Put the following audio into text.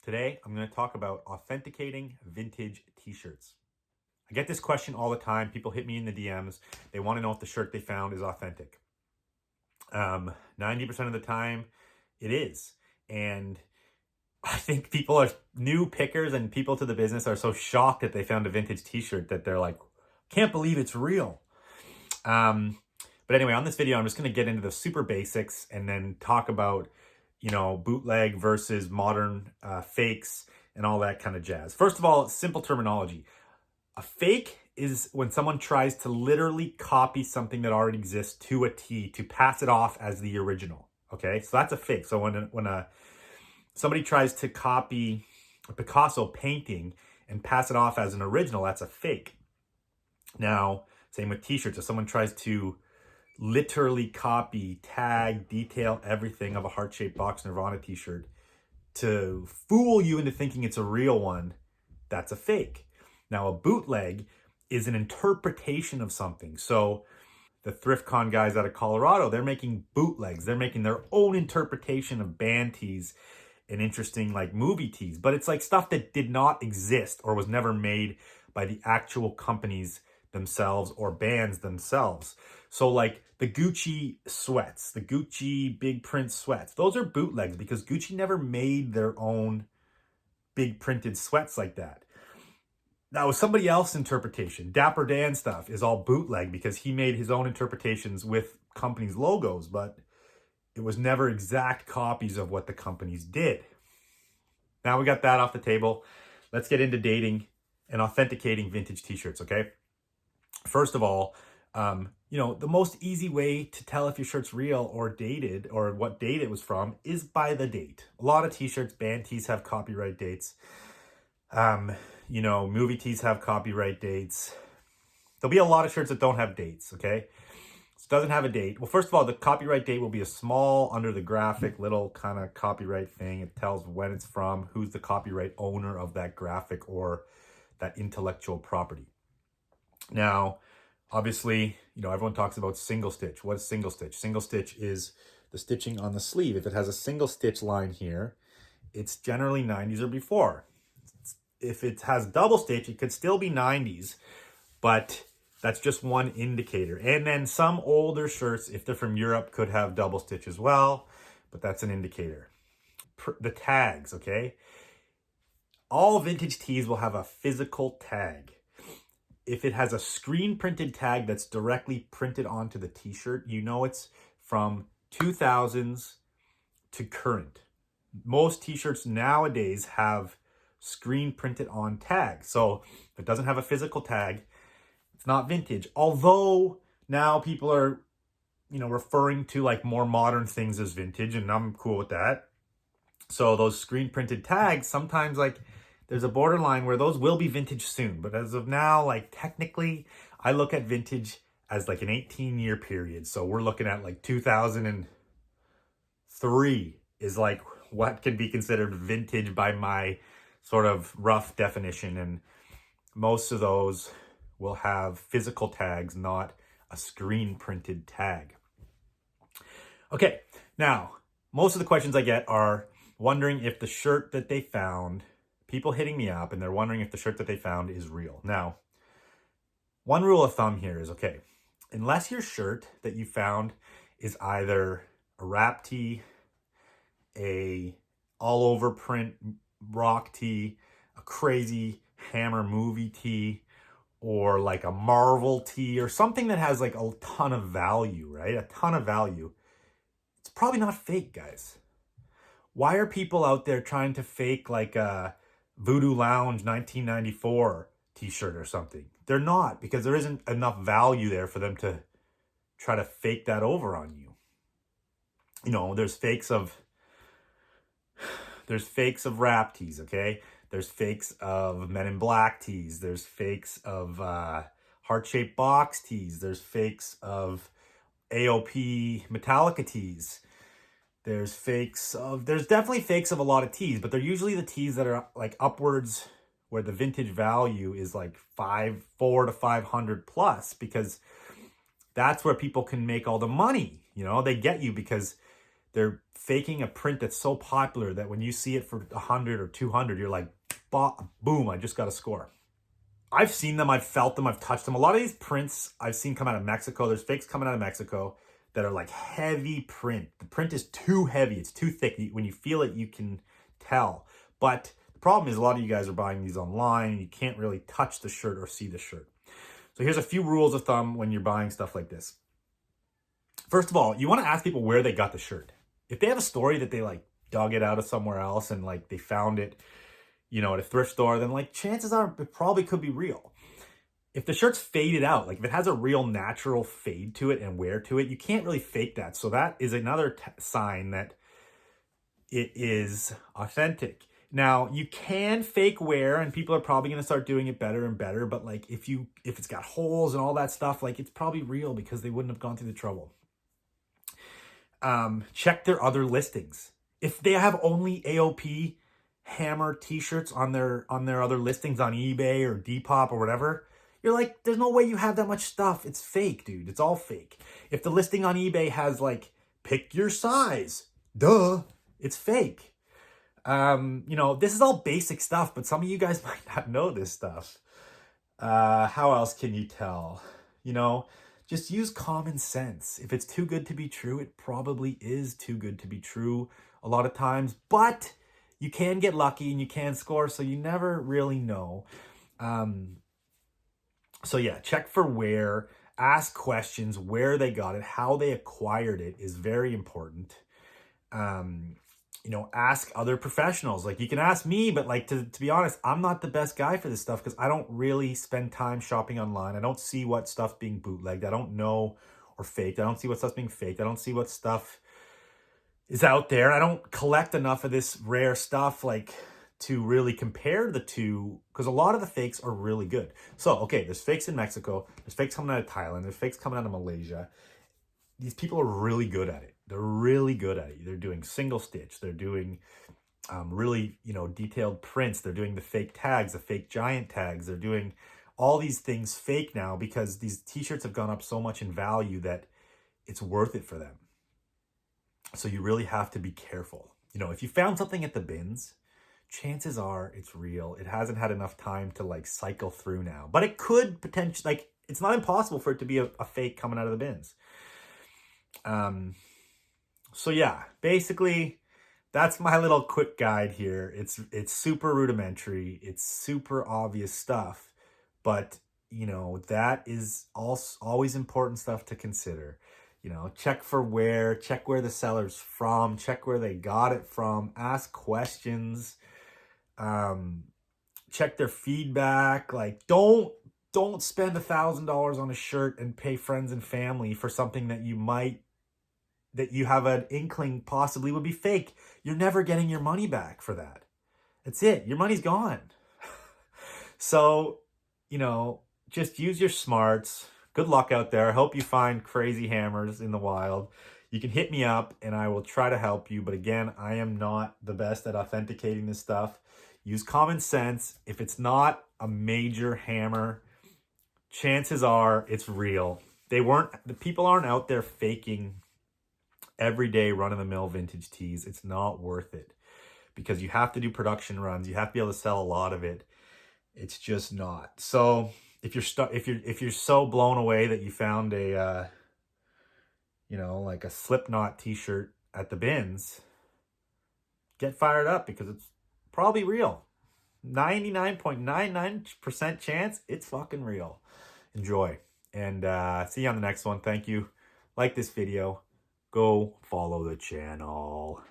Today, I'm going to talk about authenticating vintage t-shirts. I get this question all the time. People hit me in the DMs. They want to know if the shirt they found is authentic. 90% of the time, it is. And I think people are new pickers and people to the business are so shocked that they found a vintage t-shirt that they're like, can't believe it's real. But anyway, on this video, I'm just going to get into the super basics and then talk about bootleg versus modern fakes and all that kind of jazz. First of all, simple terminology. A fake is when someone tries to literally copy something that already exists to a T to pass it off as the original. Okay, so that's a fake. So when somebody tries to copy a Picasso painting and pass it off as an original, that's a fake. Now, same with t-shirts. If someone tries to literally copy, tag, detail everything of a heart-shaped box Nirvana t-shirt to fool you into thinking it's a real one, that's a fake. Now, a bootleg is an interpretation of something. So the ThriftCon guys out of Colorado, they're making bootlegs. They're making their own interpretation of band tees and interesting like movie tees. But it's like stuff that did not exist or was never made by the actual companies themselves or bands themselves. So like the Gucci sweats, the Gucci big print sweats, those are bootlegs because Gucci never made their own big printed sweats like that. That was somebody else's interpretation. Dapper Dan stuff is all bootleg because he made his own interpretations with companies' logos, but it was never exact copies of what the companies did. Now we got that off the table. Let's get into dating and authenticating vintage t-shirts, okay? First of all, the most easy way to tell if your shirt's real or dated or what date it was from is by the date. A lot of t-shirts, band tees have copyright dates. Movie tees have copyright dates. There'll be a lot of shirts that don't have dates, okay? So it doesn't have a date. Well, first of all, the copyright date will be a small under the graphic little kind of copyright thing. It tells when it's from, who's the copyright owner of that graphic or that intellectual property. Now, obviously, everyone talks about single stitch. What is single stitch? Single stitch is the stitching on the sleeve. If it has a single stitch line here, it's generally 90s or before. If it has double stitch, it could still be 90s, but that's just one indicator. And then some older shirts, if they're from Europe, could have double stitch as well, but that's an indicator. The tags, okay? All vintage tees will have a physical tag. If it has a screen printed tag that's directly printed onto the t-shirt, it's from 2000s to current. Most t-shirts nowadays have screen printed on tags. So if it doesn't have a physical tag, it's not vintage. Although now people are, referring to like more modern things as vintage, and I'm cool with that. So those screen printed tags, sometimes like there's a borderline where those will be vintage soon. But as of now, like technically, I look at vintage as like an 18-year period. So we're looking at like 2003 is like what can be considered vintage by my sort of rough definition. And most of those will have physical tags, not a screen printed tag. Okay, now, most of the questions I get are wondering if the shirt that they found, people hitting me up and they're wondering if the shirt that they found is real. Now, one rule of thumb here is, okay, unless your shirt that you found is either a rap tee, a all over print rock tee, a crazy Hammer movie tee, or like a Marvel tee or something that has like a ton of value, right? A ton of value. It's probably not fake, guys. Why are people out there trying to fake like a Voodoo Lounge 1994 t-shirt or something? They're not, because there isn't enough value there for them to try to fake that over on you. There's fakes of rap tees, okay? There's fakes of Men in Black tees. There's fakes of heart-shaped box tees. There's fakes of AOP Metallica tees. There's definitely fakes of a lot of tees, but they're usually the tees that are like upwards where the vintage value is like $400 to $500 plus, because that's where people can make all the money. They get you because they're faking a print that's so popular that when you see it for 100 or 200, you're like, boom, I just got a score. I've seen them, I've felt them, I've touched them. A lot of these prints I've seen come out of Mexico. There's fakes coming out of Mexico that are like heavy print. The print is too heavy, it's too thick. When you feel it, you can tell. But the problem is a lot of you guys are buying these online and you can't really touch the shirt or see the shirt. So here's a few rules of thumb when you're buying stuff like this. First of all, you want to ask people where they got the shirt. If they have a story that they like dug it out of somewhere else and like they found it, you know, at a thrift store, then like chances are it probably could be real. If the shirt's faded out, like if it has a real natural fade to it and wear to it, you can't really fake that. So that is another sign that it is authentic. Now, you can fake wear and people are probably going to start doing it better and better, but like if it's got holes and all that stuff, like it's probably real because they wouldn't have gone through the trouble. Check their other listings. If they have only AOP hammer t-shirts on their other listings on eBay or Depop or whatever, you're like, there's no way you have that much stuff. It's fake, dude. It's all fake. If the listing on eBay has like, pick your size, duh, it's fake. You know, this is all basic stuff, but some of you guys might not know this stuff. How else can you tell? You know, just use common sense. If it's too good to be true, it probably is too good to be true a lot of times, but you can get lucky and you can score, so you never really know. So yeah, check for where, ask questions, where they got it, how they acquired it is very important. You know, ask other professionals. Like you can ask me, but like to be honest, I'm not the best guy for this stuff because I don't really spend time shopping online. I don't see what stuff's being bootlegged. I don't know, or faked. I don't see what stuff's being faked. I don't see what stuff is out there. I don't collect enough of this rare stuff like to really compare the two, because a lot of the fakes are really good. So, okay, there's fakes in Mexico, there's fakes coming out of Thailand, there's fakes coming out of Malaysia. These people are really good at it. They're really good at it. They're doing single stitch. They're doing really, you know, detailed prints. They're doing the fake tags, the fake giant tags. They're doing all these things fake now because these t-shirts have gone up so much in value that it's worth it for them. So you really have to be careful. You know, if you found something at the bins, chances are it's real. It hasn't had enough time to like cycle through now, but it could potentially, like, it's not impossible for it to be a fake coming out of the bins. So yeah, basically that's my little quick guide here. It's super rudimentary. It's super obvious stuff, but you know, that is also always important stuff to consider. You know, check where the seller's from, check where they got it from, ask questions, check their feedback. Like don't spend $1,000 on a shirt and pay friends and family for something that you have an inkling possibly would be fake. You're never getting your money back for that. That's it. Your money's gone. So, you know, just use your smarts. Good luck out there. I hope you find crazy hammers in the wild. You can hit me up and I will try to help you. But again, I am not the best at authenticating this stuff. Use common sense. If it's not a major hammer, chances are it's real. The people aren't out there faking everyday run-of-the-mill vintage tees. It's not worth it because you have to do production runs. You have to be able to sell a lot of it. It's just not. So if you're so blown away that you found a you know, like a Slipknot t-shirt at the bins, get fired up because it's probably real. 99.99% chance it's fucking real. Enjoy, and see you on the next one. Thank you. Like this video. Go follow the channel.